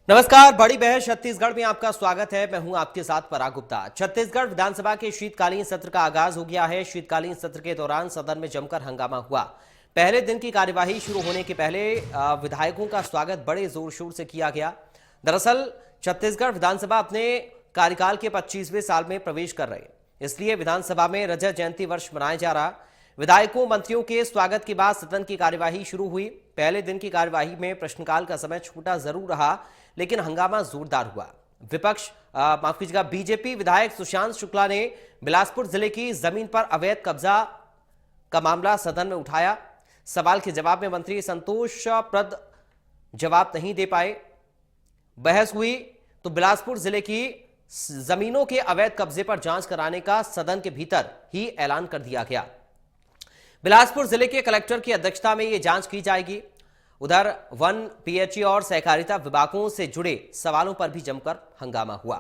नमस्कार, बड़ी बहस छत्तीसगढ़ में आपका स्वागत है। मैं हूं आपके साथ पराग गुप्ता। छत्तीसगढ़ विधानसभा के शीतकालीन सत्र का आगाज हो गया है। शीतकालीन सत्र के दौरान सदन में जमकर हंगामा हुआ। पहले दिन की कार्यवाही शुरू होने के पहले विधायकों का स्वागत बड़े जोर शोर से किया गया। दरअसल छत्तीसगढ़ विधानसभा अपने कार्यकाल के 25वें साल में प्रवेश कर रहे, इसलिए विधानसभा में रजत जयंती वर्ष मनाया जा रहा। विधायकों मंत्रियों के स्वागत के बाद सदन की कार्यवाही शुरू हुई। पहले दिन की कार्यवाही में प्रश्नकाल का समय छोटा जरूर रहा, लेकिन हंगामा जोरदार हुआ। विपक्ष माफ कीजिएगा, बीजेपी विधायक सुशांत शुक्ला ने बिलासपुर जिले की जमीन पर अवैध कब्जा का मामला सदन में उठाया। सवाल के जवाब में मंत्री संतोषप्रद जवाब नहीं दे पाए। बहस हुई तो बिलासपुर जिले की जमीनों के अवैध कब्जे पर जांच कराने का सदन के भीतर ही ऐलान कर दिया गया। बिलासपुर जिले के कलेक्टर की अध्यक्षता में यह जांच की जाएगी। उधर वन, पीएचई और सहकारिता विभागों से जुड़े सवालों पर भी जमकर हंगामा हुआ।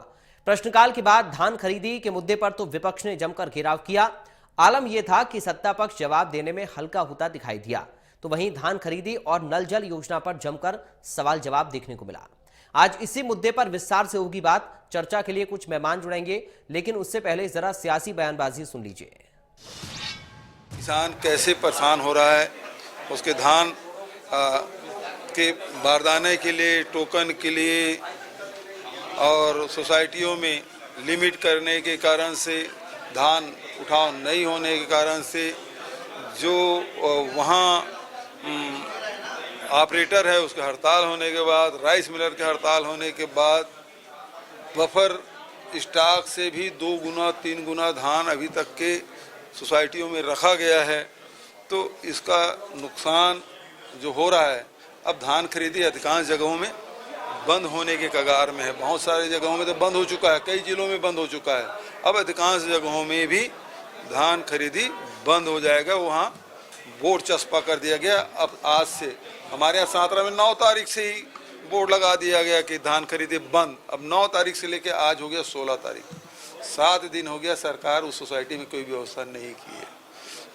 प्रश्नकाल के बाद धान खरीदी के मुद्दे पर तो विपक्ष ने जमकर घेराव किया। आलम यह था कि सत्ता पक्ष जवाब देने में हल्का होता दिखाई दिया, तो वहीं धान खरीदी और नल जल योजना पर जमकर सवाल जवाब देखने को मिला। आज इसी मुद्दे पर विस्तार से होगी बात। चर्चा के लिए कुछ मेहमान जुड़ेंगे, लेकिन उससे पहले जरा सियासी बयानबाजी सुन लीजिए। किसान कैसे परेशान हो रहा है, उसके धान के बारदाने के लिए, टोकन के लिए और सोसाइटियों में लिमिट करने के कारण से, धान उठाव नहीं होने के कारण से जो वहाँ ऑपरेटर है उसका हड़ताल होने के बाद, राइस मिलर के हड़ताल होने के बाद बफर स्टॉक से भी 2 गुना 3 गुना धान अभी तक के सोसाइटियों में रखा गया है। तो इसका नुकसान जो हो रहा है, अब धान खरीदी अधिकांश जगहों में बंद होने के कगार में है। बहुत सारी जगहों में तो बंद हो चुका है, कई जिलों में बंद हो चुका है। अब अधिकांश जगहों में भी धान खरीदी बंद हो जाएगा। वहाँ बोर्ड चस्पा कर दिया गया। अब आज से हमारे यहाँ सातरा में 9 तारीख से ही बोर्ड लगा दिया गया कि धान खरीदी बंद। अब 9 तारीख से लेकर आज हो गया 16 तारीख, 7 दिन हो गया, सरकार उस सोसाइटी में कोई व्यवस्था नहीं की है।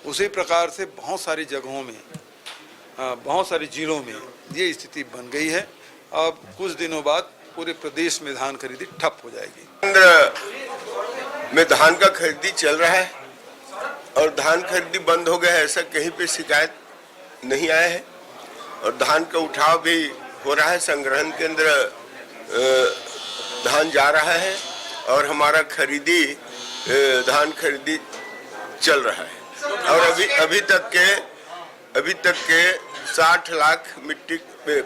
उसी प्रकार से बहुत सारी जगहों में, बहुत सारे जिलों में ये स्थिति बन गई है। अब कुछ दिनों बाद पूरे प्रदेश में धान खरीदी ठप हो जाएगी। केंद्र में धान का खरीदी चल रहा है और धान खरीदी बंद हो गया है, ऐसा कहीं पे शिकायत नहीं आया है। और धान का उठाव भी हो रहा है, संग्रहण केंद्र धान जा रहा है और हमारा खरीदी धान खरीदी चल रहा है। और अभी तक के 60 lakh metric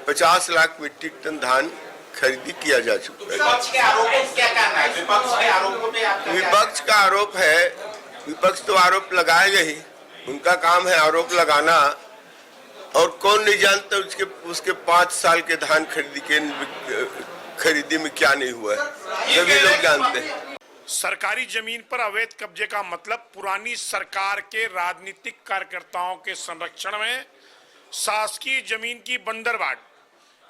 50 lakh metric ton धान खरीदी किया जा चुका है। विपक्ष के आरोप क्या कहना है? विपक्ष के आरोपों पे आपका विपक्ष का आरोप है, विपक्ष तो आरोप लगाएगा ही, उनका काम है आरोप लगाना। और कौन नहीं जानता उसके 5 साल के धान खरीदी में क्या नहीं हुआ है, सभी लोग जानते हैं। सरकारी जमीन पर अवैध कब्जे का मतलब पुरानी सरकार के राजनीतिक कार्यकर्ताओं के संरक्षण में शासकीय जमीन की बंदरबांट।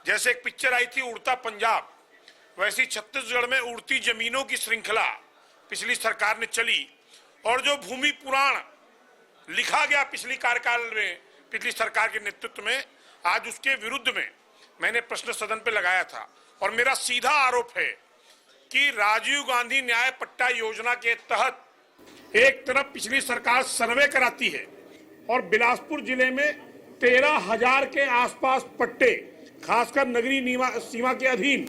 जैसे एक पिक्चर आई थी उड़ता पंजाब, वैसी छत्तीसगढ़ में उड़ती जमीनों की श्रृंखला पिछली सरकार ने चली। और जो भूमि पुराण लिखा गया पिछली कार्यकाल में, पिछली सरकार के नेतृत्व में, आज उसके विरुद्ध में मैंने प्रश्न सदन पे लगाया था। और मेरा सीधा आरोप है कि राजीव गांधी न्याय पट्टा योजना के तहत एक तरफ पिछली सरकार सर्वे कराती है और बिलासपुर जिले में 13,000 के आसपास पट्टे, खासकर नगरीय सीमा के अधीन,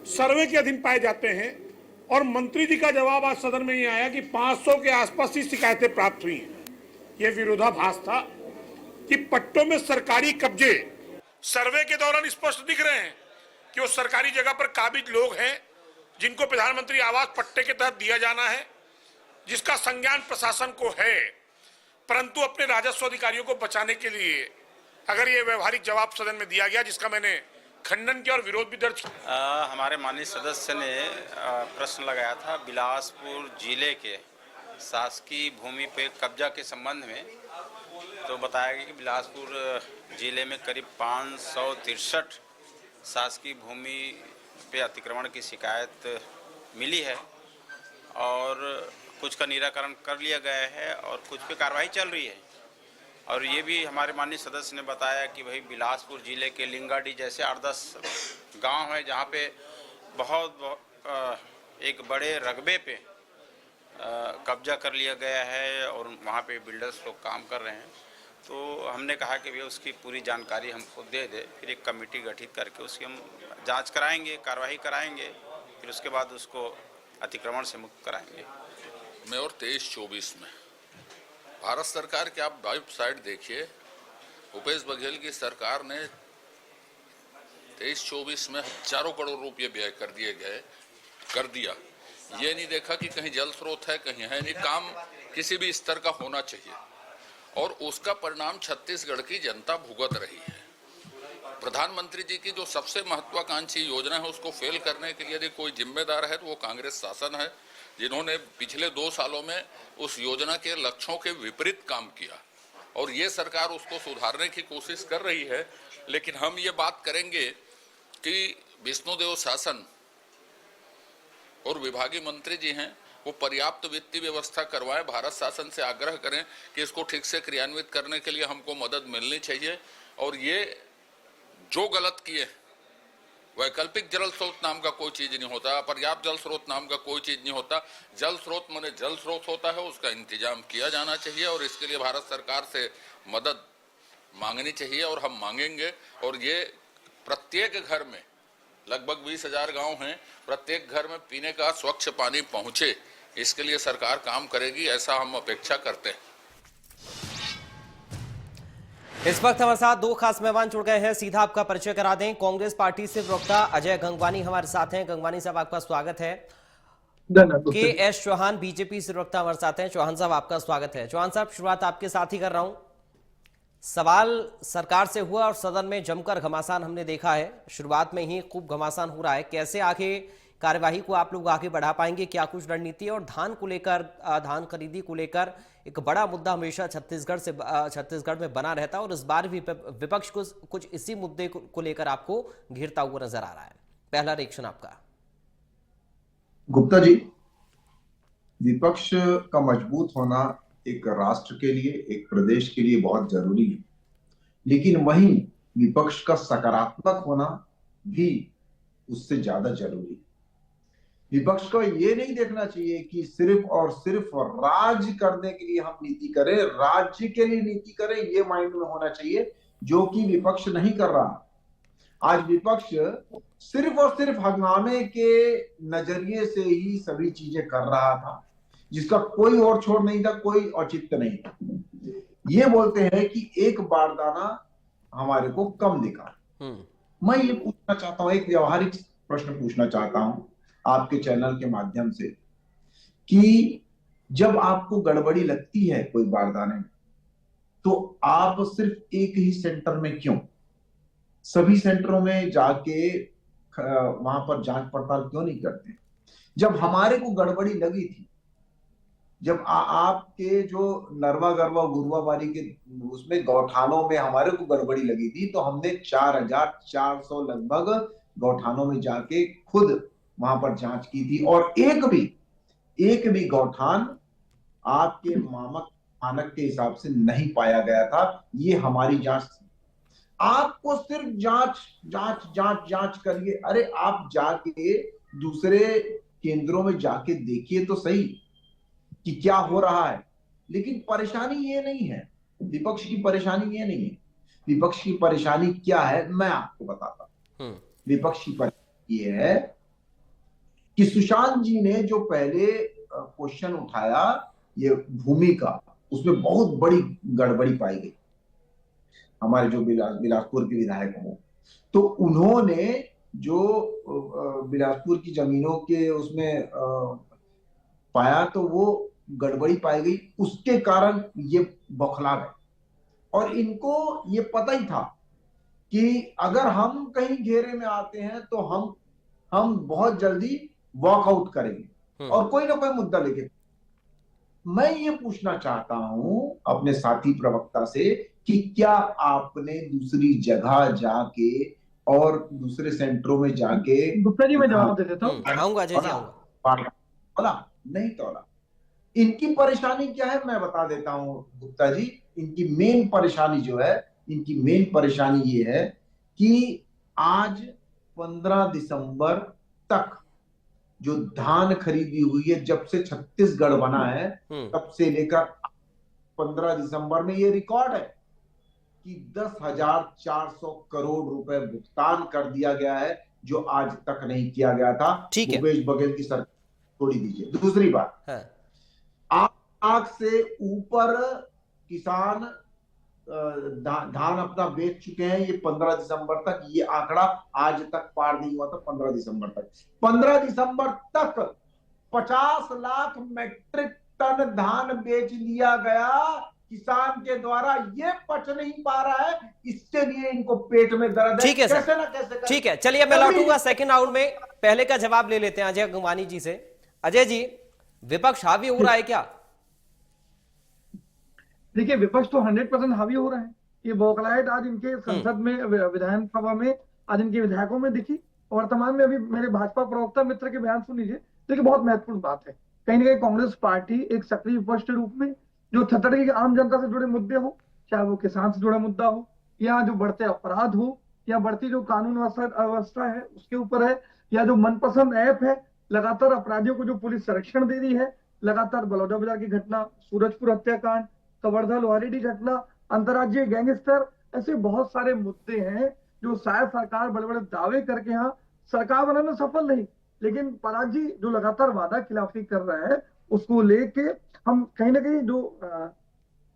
सर्वे के अधीन पाए जाते हैं। और मंत्री जी का जवाब आज सदन में ये आया कि 500 के आसपास ही शिकायतें प्राप्त हुई हैं। ये विरोधाभास था कि पट्टों में सरकारी कब्जे सर्वे के दौरान स्पष्ट दिख रहे हैं कि वो सरकारी जगह पर काबिज लोग हैं जिनको प्रधानमंत्री आवास पट्टे के तहत दिया जाना है, जिसका संज्ञान प्रशासन को है। परंतु अपने राजस्व अधिकारियों को बचाने के लिए अगर ये व्यवहारिक जवाब सदन में दिया गया, जिसका मैंने खंडन किया और विरोध भी दर्ज किया। हमारे माननीय सदस्य ने प्रश्न लगाया था बिलासपुर जिले के शासकीय भूमि पे कब्जा के संबंध में। तो बताया गया कि बिलासपुर जिले में करीब 563 शासकीय भूमि पे अतिक्रमण की शिकायत मिली है और कुछ का निराकरण कर लिया गया है और कुछ पे कार्रवाई चल रही है। और ये भी हमारे माननीय सदस्य ने बताया कि भाई बिलासपुर जिले के लिंगाडी जैसे 8-10 गांव है जहां पे एक बड़े रकबे पे कब्जा कर लिया गया है और वहां पे बिल्डर्स लोग काम कर रहे हैं। तो हमने कहा कि भैया उसकी पूरी जानकारी हमको दे दे, फिर एक कमेटी गठित करके उसकी हम जांच कराएंगे, कार्रवाई कराएंगे, फिर उसके बाद उसको अतिक्रमण से मुक्त कराएंगे। में और 23-24 में भारत सरकार के आप वेबसाइट देखिए, भूपेश बघेल की सरकार ने 23-24 में हजारों करोड़ रुपए व्यय कर दिया। ये नहीं देखा कि कहीं जल स्रोत है, कहीं है नहीं। काम किसी भी स्तर का होना चाहिए और उसका परिणाम छत्तीसगढ़ की जनता भुगत रही है। प्रधानमंत्री जी की जो सबसे महत्वाकांक्षी योजना है उसको फेल करने के लिए यदि कोई जिम्मेदार है तो वो कांग्रेस शासन है, जिन्होंने पिछले 2 सालों में उस योजना के लक्ष्यों के विपरीत काम किया और ये सरकार उसको सुधारने की कोशिश कर रही है। लेकिन हम ये बात करेंगे कि विष्णुदेव शासन और विभागीय मंत्री जी हैं वो पर्याप्त वित्तीय व्यवस्था करवाएं, भारत शासन से आग्रह करें कि इसको ठीक से क्रियान्वित करने के लिए हमको मदद मिलनी चाहिए। और ये जो गलत किए, वैकल्पिक जल स्रोत नाम का कोई चीज नहीं होता, पर्याप्त जल स्रोत नाम का कोई चीज नहीं होता। जल स्रोत माने जल स्रोत होता है, उसका इंतजाम किया जाना चाहिए और इसके लिए भारत सरकार से मदद मांगनी चाहिए और हम मांगेंगे। और ये प्रत्येक घर में, लगभग 20,000 गांव हैं, प्रत्येक घर में पीने का स्वच्छ पानी पहुंचे, इसके लिए सरकार काम करेगी, ऐसा हम अपेक्षा करते हैं। इस वक्त हमारे साथ 2 खास मेहमान जुड़ गए हैं, सीधा आपका परिचय करा दें। कांग्रेस पार्टी से प्रवक्ता अजय गंगवानी हमारे साथ हैं। गंगवानी साहब आपका स्वागत है। के.एस. चौहान बीजेपी से प्रवक्ता हमारे साथ हैं। चौहान साहब आपका स्वागत है। चौहान साहब, शुरुआत आपके साथ ही कर रहा हूं। सवाल सरकार से हुआ और सदन में जमकर घमासान हमने देखा है, शुरुआत में ही खूब घमासान हो रहा है। कैसे आगे कार्यवाही को आप लोग आगे बढ़ा पाएंगे, क्या कुछ रणनीति? और धान को लेकर, धान खरीदी को लेकर एक बड़ा मुद्दा हमेशा छत्तीसगढ़ में बना रहता है और इस बार भी विपक्ष को कुछ इसी मुद्दे को लेकर आपको घेरता हुआ नजर आ रहा है। पहला रिएक्शन आपका। गुप्ता जी, विपक्ष का मजबूत होना एक राष्ट्र के लिए, एक प्रदेश के लिए बहुत जरूरी है, लेकिन वहीं विपक्ष का सकारात्मक होना भी उससे ज्यादा जरूरी है। विपक्ष को ये नहीं देखना चाहिए कि सिर्फ और सिर्फ राज्य करने के लिए हम नीति करें, राज्य के लिए नीति करें, ये माइंड में होना चाहिए, जो कि विपक्ष नहीं कर रहा। आज विपक्ष सिर्फ और सिर्फ हंगामे के नजरिए से ही सभी चीजें कर रहा था, जिसका कोई और छोर नहीं था, कोई औचित्य नहीं था। ये बोलते हैं कि एक बारदाना हमारे को कम दिखा। मैं ये पूछना चाहता हूं, एक व्यवहारिक प्रश्न पूछना चाहता हूं आपके चैनल के माध्यम से, कि जब आपको गड़बड़ी लगती है कोई बारदाने में, तो आप सिर्फ एक ही सेंटर में क्यों, सभी सेंटरों में जाके वहां पर जांच पड़ताल क्यों नहीं करते? जब हमारे को गड़बड़ी लगी थी, जब आपके जो नरवा गरवा गुरुवाबारी के उसमें गौठानों में हमारे को गड़बड़ी लगी थी, तो हमने 4,400 लगभग गौठानों में जाके खुद वहां पर जांच की थी और एक भी गौठान आपके मानक के हिसाब से नहीं पाया गया था। ये हमारी जांच थी। आपको सिर्फ जांच करिए। अरे आप जाके दूसरे केंद्रों में जाके देखिए तो सही कि क्या हो रहा है। लेकिन परेशानी ये नहीं है, विपक्ष की परेशानी ये नहीं है। विपक्ष की परेशानी क्या है, मैं आपको बताता हूं। विपक्ष की परेशानी ये है कि सुशांत जी ने जो पहले क्वेश्चन उठाया ये भूमि का, उसमें बहुत बड़ी गड़बड़ी पाई गई। हमारे जो बिलासपुर के विधायक हैं, तो उन्होंने जो बिलासपुर की जमीनों के उसमें पाया, तो वो गड़बड़ी पाई गई, उसके कारण ये बौखला गए। और इनको ये पता ही था कि अगर हम कहीं घेरे में आते हैं तो हम बहुत जल्दी वॉकआउट करेंगे और कोई ना कोई मुद्दा लेके। मैं ये पूछना चाहता हूं अपने साथी प्रवक्ता से कि क्या आपने दूसरी जगह जाके और दूसरे सेंटरों में जाके, गुप्ता जी मैं जवाब दे देता हूँ। आऊंगा जी, आऊंगा। तोला नहीं तोला। इनकी परेशानी क्या है मैं बता देता हूं गुप्ता जी। इनकी मेन परेशानी जो है, इनकी मेन परेशानी ये है कि आज 15 दिसंबर तक जो धान खरीदी हुई है, जब से छत्तीसगढ़ बना है तब से लेकर 15 दिसंबर में ये रिकॉर्ड है कि 10,400 करोड़ रुपए भुगतान कर दिया गया है, जो आज तक नहीं किया गया था। ठीक है। भूपेश बघेल की सरकार छोड़ी दीजिए। दूसरी बात, 8 लाख से ऊपर किसान धान अपना बेच चुके हैं। ये 15 दिसंबर तक, ये आंकड़ा आज तक पार नहीं हुआ था। 15 दिसंबर तक, 15 दिसंबर तक 50 लाख मैट्रिक टन धान बेच लिया गया किसान के द्वारा। ये पच नहीं पा रहा है, इसके लिए इनको पेट में दर्द है। ठीक है कैसे ना कैसे ठीक है, चलिए मैं लौटूंगा सेकंड राउंड में। पहले का जवाब ले लेते हैं अजय गंगवानी जी से। अजय जी, विपक्ष हावी हो रहा है क्या? देखिए, विपक्ष तो 100% हावी हो रहा है। ये बौखलाहट आज इनके संसद में, विधानसभा में, आज इनके विधायकों में दिखी। वर्तमान में अभी मेरे भाजपा प्रवक्ता मित्र के बयान सुन लीजिए। देखिए, बहुत महत्वपूर्ण बात है। कहीं ना कहीं कांग्रेस पार्टी एक सक्रिय विपक्ष के रूप में, जो छत्तीसगढ़ की आम जनता से जुड़े मुद्दे हो, चाहे वो किसान से जुड़ा मुद्दा हो, या जो बढ़ते अपराध हो, या बढ़ती जो कानून व्यवस्था है उसके ऊपर है, या जो मनपसंद ऐप है, लगातार अपराधियों को जो पुलिस संरक्षण दे रही है, लगातार बलौदाबाजार की घटना, सूरजपुर हत्याकांड, कवर्धा लोहारेडी घटना, अंतर्राज्यीय गैंगस्टर, ऐसे बहुत सारे मुद्दे हैं जो शायद सरकार बड़े बड़े दावे करके यहाँ सरकार बनाने में सफल नहीं, लेकिन पराग जी जो लगातार वादा खिलाफी कर रहा है, उसको लेके हम कहीं ना कहीं जो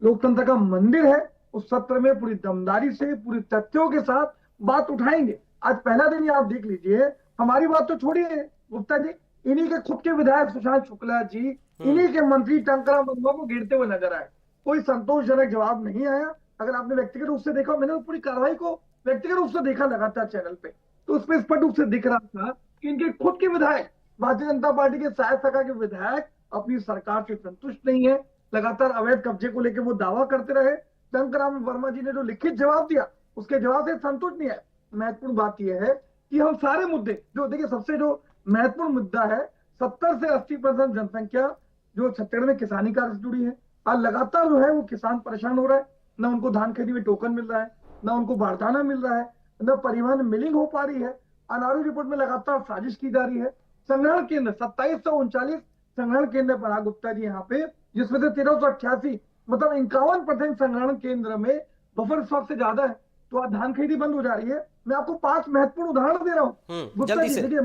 लोकतंत्र का मंदिर है, उस सत्र में पूरी दमदारी से, पूरी तथ्यों के साथ बात उठाएंगे। आज पहला दिन ही आप देख लीजिए, हमारी बात तो छोड़िए गुप्ता जी, इन्हीं के खुद के विधायक सुशांत शुक्ला जी, इन्हीं के मंत्री टंकरा मंगवा को गिरते हुए नजर आए। कोई संतोषजनक जवाब नहीं आया। अगर आपने व्यक्तिगत रूप से देखा, मैंने पूरी कार्रवाई को व्यक्तिगत रूप से देखा लगातार चैनल पे, तो उसमें स्पष्ट रूप से दिख रहा था कि इनके खुद के विधायक, भारतीय जनता पार्टी के सहायक सरकार के विधायक अपनी सरकार से संतुष्ट नहीं है। लगातार अवैध कब्जे को लेकर वो दावा करते रहे। टंकराम वर्मा जी ने जो लिखित जवाब दिया, उसके जवाब से संतुष्ट नहीं है। महत्वपूर्ण बात यह है कि हम सारे मुद्दे जो, देखिए सबसे जो महत्वपूर्ण मुद्दा है, 70 से 80% जनसंख्या जो छत्तीसगढ़ में किसानी कार्य से जुड़ी है। आज लगातार जो है वो किसान परेशान हो रहा है, ना उनको धान खरीदी में टोकन मिल रहा है, ना उनको बारदाना मिल रहा है, ना परिवहन मिलिंग हो पा रही है। अनारू रिपोर्ट में लगातार साजिश की जा रही है। संग्रहण केंद्र 2739 संग्रहण केंद्र पर गुप्ता जी यहाँ पे, जिसमें से 1388 मतलब 51% संग्रहण केंद्र में बफर स्टॉक से ज्यादा है। तो आज धान खरीदी बंद हो जा रही है। मैं आपको 5 महत्वपूर्ण उदाहरण दे रहा हूँ गुप्ता जी। देखिए,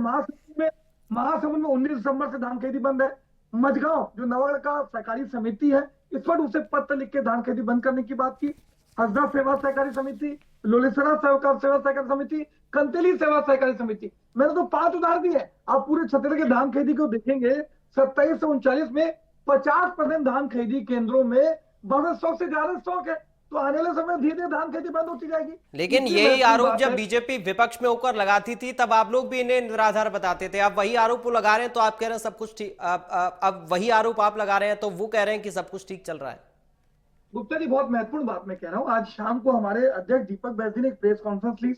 महासमुंद में 19 दिसंबर से धान खरीदी बंद है। मझगांव जो नवगढ़ का सहकारी समिति है, इस पर उसे पत्र लिख के धान खरीदी बंद करने की बात की। हसदा सेवा सहकारी समिति, लोलेसरा सेवा सहकारी समिति, कंतेली सेवा सहकारी समिति, मैंने तो 5 उदाहरण दिए। आप पूरे छत्तीसगढ़ के धान खरीदी को देखेंगे, 27 से 39 में 50% धान खरीदी केंद्रों में बफर स्टॉक से ज्यादा स्टॉक है। तो आने वाले समय धीरे धीरे धान खेती बंद होती जाएगी। लेकिन यही आरोप जब बीजेपी विपक्ष में होकर लगाती थी, तब आप लोग भी इन्हें निराधार बताते थे। अब वही आरोप वो लगा रहे हैं, तो आप कह रहे हैं सब कुछ ठीक। अब वही आरोप आप लगा रहे हैं, तो वो कह रहे हैं कि सब कुछ ठीक चल रहा है। गुप्ता जी, बहुत महत्वपूर्ण बात मैं कह रहा हूँ। आज शाम को हमारे अध्यक्ष दीपक बैस ने एक प्रेस कॉन्फ्रेंस ली,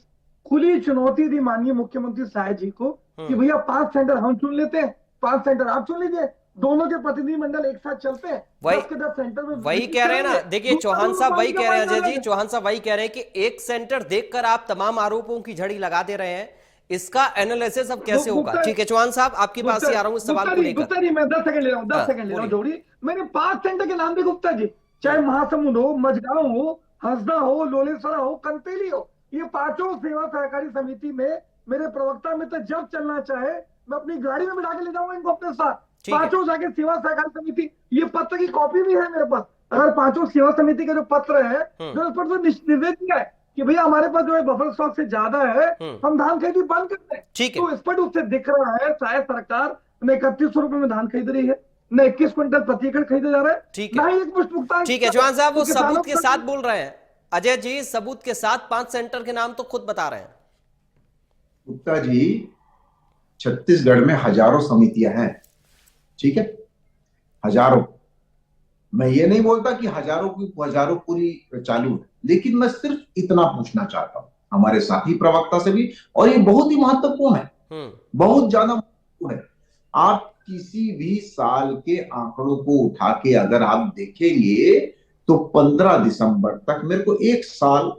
खुली चुनौती दी माननीय मुख्यमंत्री साय जी को कि भैया 5 सेंटर हम चुन लेते हैं, 5 सेंटर आप चुन लीजिए, दोनों के प्रतिनिधिमंडल एक साथ चलते हैं। वही 10 के 10 सेंटर में वही कह रहे हैं ना। देखिए, चौहान साहब वही कह रहे हैं, अजय जी, चौहान साहब वही कह रहे हैं कि एक सेंटर देखकर आप तमाम आरोपों की झड़ी लगा दे रहे हैं। इसका एनालिसिस अब कैसे होगा? ठीक है चौहान साहब, आपके पास ही आ रहा हूं इस सवाल को लेकर। गुप्ता जी, मैं 10 सेकंड ले रहा हूँ, 10 सेकंड ले रहा हूँ जोड़ी। मैंने 5 सेंटर के नाम दिए गुप्ता जी, चाहे महासमुंद हो, मझगांव हो, हसदा हो, लोलेसरा हो, कंतेली हो, ये 5 सेवा सहकारी समिति में मेरे प्रवक्ता मित्र जब चलना चाहे, मैं अपनी गाड़ी में बिठा के ले जाऊंगा इनको अपने साथ। 5 जाके सेवा सहकारी समिति, ये पत्र की कॉपी भी है मेरे पास। अगर 5 सेवा समिति का जो पत्र है, जो उस पर निर्देश दिया है कि भैया हमारे पास जो है बफर स्टॉक से ज्यादा है, हम धान खरीदी बंद करते हैं, तो स्पष्ट रूप से दिख रहा है शायद सरकार ने 3100 रुपए में धान खरीद रही है, न 21 क्विंटल प्रति एकड़ खरीदा जा रहा है, ना ही एक मुश्त भुगतान। ठीक है चौहान साहब, वो सबूत के साथ बोल रहे हैं। अजय जी, सबूत के साथ 5 सेंटर के नाम तो खुद बता रहे हैं। गुप्ता जी, छत्तीसगढ़ में हजारों समितियां हैं, ठीक है, हजारों। मैं ये नहीं बोलता कि हजारों पूरी चालू है, लेकिन मैं सिर्फ इतना पूछना चाहता हूं हमारे साथी प्रवक्ता से भी, और ये बहुत ही महत्वपूर्ण है, बहुत ज्यादा महत्वपूर्ण है। आप किसी भी साल के आंकड़ों को उठा के अगर आप देखेंगे तो 15 दिसंबर तक मेरे को एक साल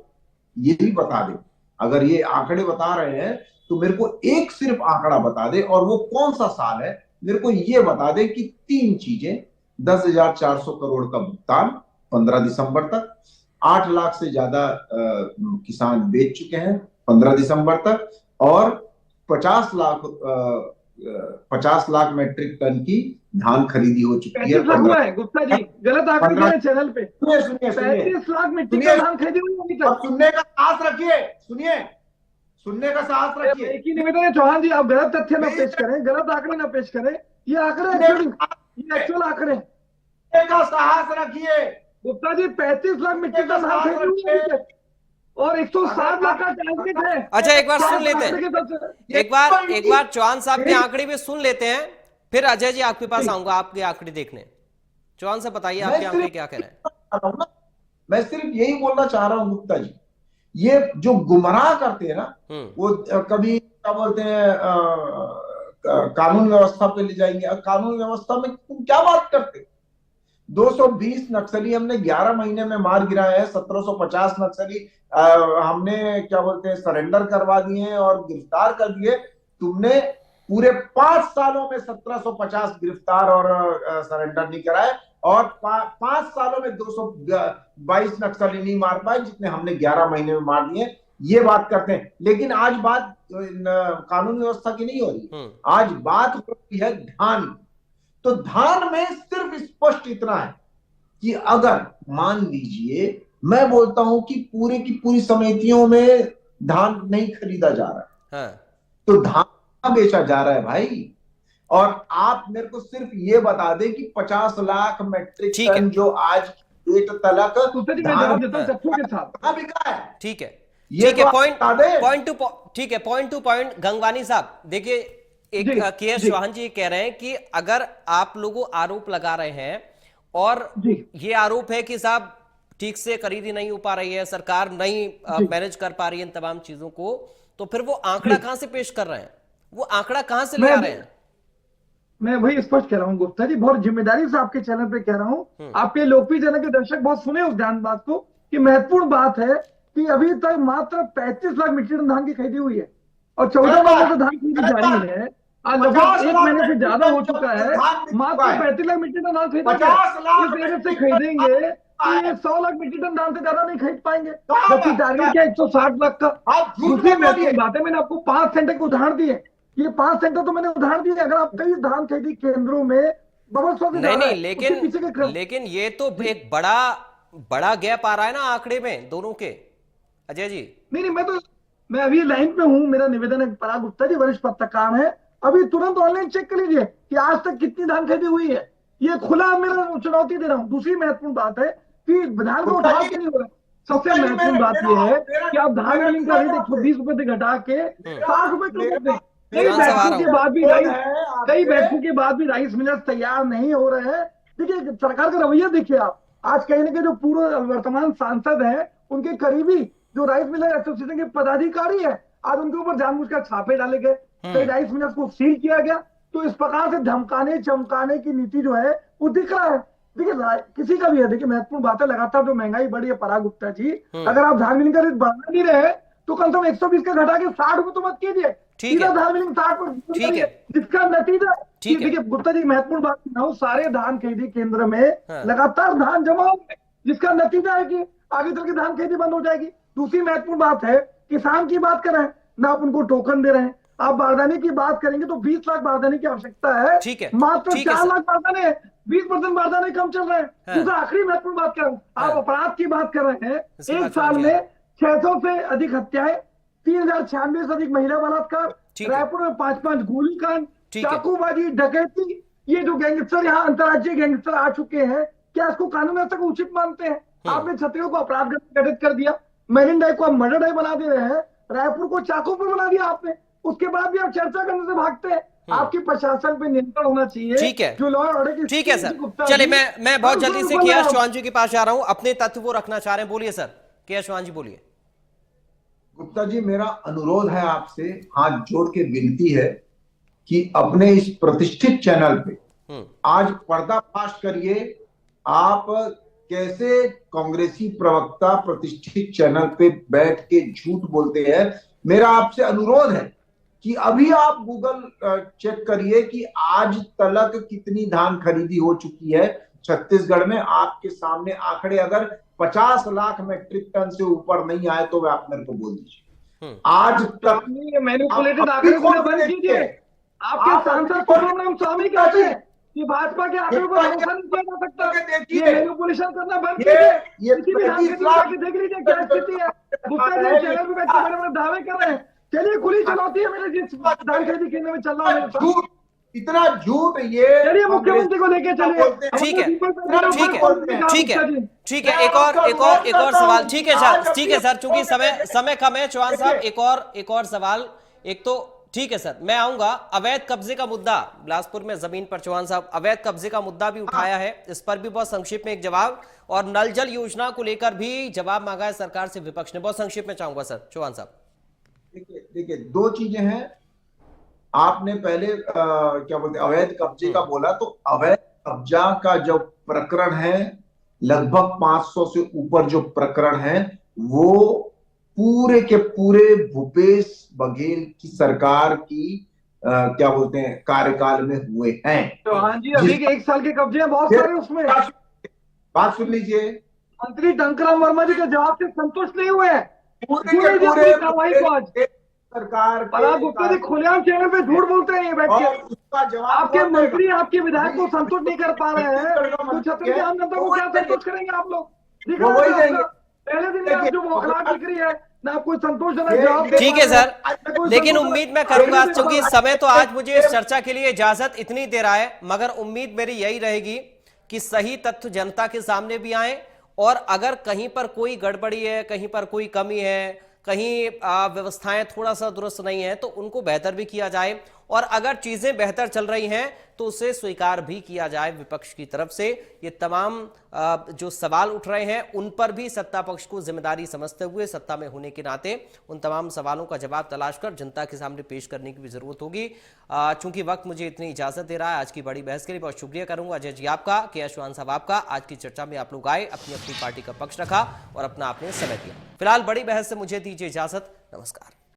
ये भी बता दे, अगर ये आंकड़े बता रहे हैं तो मेरे को एक सिर्फ आंकड़ा बता दे, और वो कौन सा साल है मेरे को ये बता दे कि 3 चीजें, 10,400 करोड़ का भुगतान 15 दिसंबर तक, 8 लाख से ज्यादा किसान बेच चुके हैं 15 दिसंबर तक, और 50 लाख मैट्रिक टन की धान खरीदी हो चुकी है। 35 लाख हुआ है गुप्ता जी, गलत आंकड़े दिए हैं चैनल पे। सुनिए 35 लाख मीट्रिक टन धान खरीदी हुई अभी तक। सुनने का साहस रखिए, सुनने का साहस रखिए। एक ही निवेदन है चौहान जी, आप गलत तथ्य न पेश करें, गलत आंकड़े न पेश करें। ये आंकड़े एक्चुअल आंकड़े का साहस रखिए गुप्ता जी। 35 लाख मीट्रिक टन धान खरीदी हुई है अभी तक, और 107 लाख का टारगेट है। अच्छा, एक बार सुन लेते हैं, एक बार चौहान साहब के आंकड़े भी सुन लेते हैं, फिर अजय जी आपके पास आऊंगा आपके आंकड़े देखने। चौहान साहब बताइए आपके आंकड़े क्या कह रहे हैं। मैं सिर्फ यही बोलना चाह रहा हूं गुप्ता जी, ये जो गुमराह करते हैं ना, वो कभी क्या बोलते हैं कानून व्यवस्था पे ले जाएंगे। कानून व्यवस्था में तुम क्या बात करते? 220 नक्सली हमने 11 महीने में मार गिराए हैं, 1750 नक्सली हमने क्या बोलते हैं सरेंडर करवा दिए हैं और गिरफ्तार कर दिए। तुमने पूरे 5 सालों में 1750 गिरफ्तार और सरेंडर नहीं कराए, और 5 सालों में 222 नक्सली नहीं मार पाए जितने हमने 11 महीने में मार दिए। ये बात करते हैं, लेकिन आज बात कानून व्यवस्था की नहीं हो रही, आज बात हो रही है धान। तो धान में सिर्फ स्पष्ट इतना है कि अगर मान लीजिए मैं बोलता हूं कि पूरे की पूरी समितियों में धान नहीं खरीदा जा रहा है, तो धान बेचा जा रहा है भाई। और आप मेरे को सिर्फ ये बता दें कि 50 लाख मैट्रिक टन जो आज डेट तलक धान के साथ बिका है। ठीक है, ये ठीक है, पॉइंट टू पॉइंट गंगवानी साहब देखिए, एक के एस चौहान जी कह रहे हैं कि अगर आप लोगों आरोप लगा रहे हैं और ये आरोप है कि साहब ठीक से खरीदी नहीं हो पा रही है, सरकार नहीं मैनेज कर पा रही है इन तमाम चीजों को, तो फिर वो आंकड़ा कहां से पेश कर रहे हैं, वो आंकड़ा कहां से ले आ रहे हैं? मैं वही स्पष्ट कह रहा हूँ गुप्ता जी, बहुत जिम्मेदारी से आपके चैनल पे कह रहा हूँ। आपके लोकप्रिय चैनल के दर्शक बहुत सुने उस ध्यान बात को कि महत्वपूर्ण बात है कि अभी तक मात्र 35 लाख मीट्रिक टन धान की खरीदी हुई है और 14 महीने से धान खरीदी जारी है। आज लगभग 1 महीने से ज्यादा हो चुका है, मात्र 35 लाख मीट्रिक टन धान खरीदेंगे। इस से खरीदेंगे तो ये 100 लाख मीट्रिक टन धान से ज्यादा नहीं खरीद पाएंगे, जबकि टारगेट क्या 160 लाख का। दूसरी बात है, मैंने आपको 5 सेंटर के उदाहरण दिए, ये 5 सेंटर तो मैंने उदाहरण दिए। अगर आप कई धान खरीदी केंद्रों में नहीं, लेकिन ये तो एक बड़ा गैप आ रहा है ना आंकड़े में दोनों के, अजय जी। नहीं, मैं अभी लाइन पे हूँ। मेरा निवेदन है पराग गुप्ता जी, वरिष्ठ पत्रकार है, अभी तुरंत ऑनलाइन चेक कर लीजिए कि आज तक कितनी धान खरीदी हुई है। ये खुला मेरा चुनौती दे रहा हूँ। दूसरी महत्वपूर्ण बात है कि धान को उठाव क्यों नहीं हो रहा है। सबसे महत्वपूर्ण बात यह है कि आप धान मिलिंग का रेट 120 रुपए से घटा के 60 रुपए किलो दें। कई बैठकों के बाद भी राइस मिलर्स तैयार नहीं हो रहे हैं। देखिए सरकार का रवैया देखिए आप। आज कहीं ना कहीं जो पूर्व वर्तमान सांसद है, उनके करीबी जो राइस मिलर एसोसिएशन के पदाधिकारी है, आज उनके ऊपर जानबूझकर छापे डाले गए, कई राइस मिलर्स को सील किया गया। तो इस प्रकार से धमकाने चमकाने की नीति जो है वो दिख रहा है। देखिए किसी का भी है, देखिए महत्वपूर्ण बात है, लगातार जो महंगाई बढ़ी है पराग गुप्ता जी, अगर आप धान मिलिंग का रेट बढ़ा नहीं रहे तो कम से कम 120 का घटा के 60 रुपए तो मत कीजिए, सीधा धान मिलिंग 60 पर, जिसका नतीजा देखिए गुप्ता जी महत्वपूर्ण बात सुनाऊं, सारे धान खरीदी केंद्र में लगातार धान जमा हो गए, जिसका नतीजा है कि आगे चल के धान खेती बंद हो जाएगी। दूसरी महत्वपूर्ण बात है, किसान की बात कर रहे हैं ना, आप उनको टोकन दे रहे हैं। आप बारदाने की बात करेंगे तो 20 लाख बारदाने की आवश्यकता है, मात्र 4 लाख बारदाने, 20% बारदाने कम चल रहे हैं। दूसरा आखिरी महत्वपूर्ण बात कर रहा हूँ, आप अपराध की बात कर रहे हैं, एक साल में 600 से अधिक हत्याएं, 3096 से अधिक महिला बलात्कार, रायपुर में 5-5 गोलीकांड, चाकूबाजी, डकैती, ये जो गैंगस्टर यहाँ अंतर्राज्यीय गैंगस्टर आ चुके हैं, क्या इसको कानून व्यवस्था को उचित मानते हैं? आपने छत्तीसगढ़ को अपराध घटित कर दिया, मेरिन ड्राइव को आप मर्डर ड्राइव बना दे रहे हैं, रायपुर को चाकू पर बना दिया आपने, उसके बाद भी आप चर्चा करने से भागते हैं। आपकी प्रशासन पे नियंत्रण होना चाहिए। ठीक है, जो लॉ एंड ऑर्डर की, ठीक है सर। चलिए मैं बहुत जल्दी से के एस चौहान जी के पास जा रहा हूं, अपने तथ्य वो रखना चाह रहे हैं। बोलिए सर, के एस चौहान जी बोलिए। गुप्ता जी, मेरा अनुरोध है आपसे, हाथ जोड़ के विनती है कि अपने इस प्रतिष्ठित चैनल पे आज पर्दाफाश करिए, आप कैसे कांग्रेसी प्रवक्ता प्रतिष्ठित चैनल पे बैठ के झूठ बोलते हैं। मेरा आपसे अनुरोध है कि अभी आप गूगल चेक करिए कि आज तक कितनी धान खरीदी हो चुकी है छत्तीसगढ़ में। आपके सामने आंकड़े अगर 50 लाख मेट्रिक टन से ऊपर नहीं आए तो वे आप मेरे को बोल दीजिए। आज तक मैनिपुलेटेड आंकड़े को बंद कीजिए। आपके सांसद सुब्रमण्यम स्वामी कहते हैं कि भाजपा के आंकड़ों को भरोसा नहीं किया जा सकता। ये मैनिपुलेशन करना बंद कीजिए। किसी भी धान खेती जाके देख लीजिए क्या स्थिति है। गुप्ता जी चैनल पे बैठ के बड़े-बड़े दावे कर रहे हैं। चलिए खुली चुनौती है मेरे जिस धान खरीदी केंद्र में चल रहा है। इतना झूठ ये चलिए मुख्यमंत्री को लेके चलिए। ठीक है, ठीक है, ठीक है, ठीक है। एक और सवाल। ठीक है सर, ठीक है सर, चूंकि समय कम है। चौहान साहब एक और सवाल। एक तो ठीक है सर, मैं आऊंगा। अवैध कब्जे का मुद्दा बिलासपुर में जमीन पर, चौहान साहब अवैध कब्जे का मुद्दा भी उठाया है, इस पर भी बहुत संक्षिप्त में एक जवाब, और नल जल योजना को लेकर भी जवाब मांगा है सरकार से विपक्ष ने। बहुत संक्षिप्त में चाहूंगा सर, चौहान साहब। देखिए दो चीजें हैं। आपने पहले क्या बोलते अवैध कब्जे का बोला, तो अवैध कब्जा का जो प्रकरण है लगभग 500 से ऊपर जो प्रकरण है वो पूरे के पूरे भूपेश बघेल की सरकार की क्या बोलते हैं कार्यकाल में हुए हैं। तो हाँ जी, अभी के 1 साल के कब्जे हैं बहुत सारे उसमें। बात सुन लीजिए, मंत्री टंकराम वर्मा जी के जवाब से संतुष्ट नहीं हुए हैं। सरकार पराग गुप्ता जी खुलेआम चैनल पे झूठ बोलते हैं ये बैठ के। उसका जवाब आपके मंत्री आपके विधायक को संतुष्ट नहीं कर पा रहे हैं, तो छत्तीसगढ़ की आम जनता को क्या संतुष्ट करेंगे आप लोग? पहले दिन आप जो बौखलाहट दिख रही है ना, आपको संतोषजनक जवाब। ठीक है सर, लेकिन उम्मीद मैं करूंगा, क्योंकि समय तो आज मुझे इस चर्चा के लिए इजाजत इतनी दे रहा है, मगर उम्मीद मेरी यही रहेगी कि सही तथ्य जनता के सामने भी आए, और अगर कहीं पर कोई गड़बड़ी है, कहीं पर कोई कमी है, कहीं व्यवस्थाएं थोड़ा सा दुरुस्त नहीं है, तो उनको बेहतर भी किया जाए, और अगर चीजें बेहतर चल रही हैं तो उसे स्वीकार भी किया जाए विपक्ष की तरफ से। ये तमाम जो सवाल उठ रहे हैं उन पर भी सत्ता पक्ष को जिम्मेदारी समझते हुए, सत्ता में होने के नाते उन तमाम सवालों का जवाब तलाश कर जनता के सामने पेश करने की भी जरूरत होगी। चूंकि वक्त मुझे इतनी इजाजत दे रहा है आज की बड़ी बहस के लिए, बहुत शुक्रिया करूंगा अजय जी आपका, के चौहान साहब आपका। आज की चर्चा में आप लोग आए, अपनी अपनी पार्टी का पक्ष रखा और अपना आपने समय दिया। फिलहाल बड़ी बहस से मुझे दीजिए इजाजत, नमस्कार।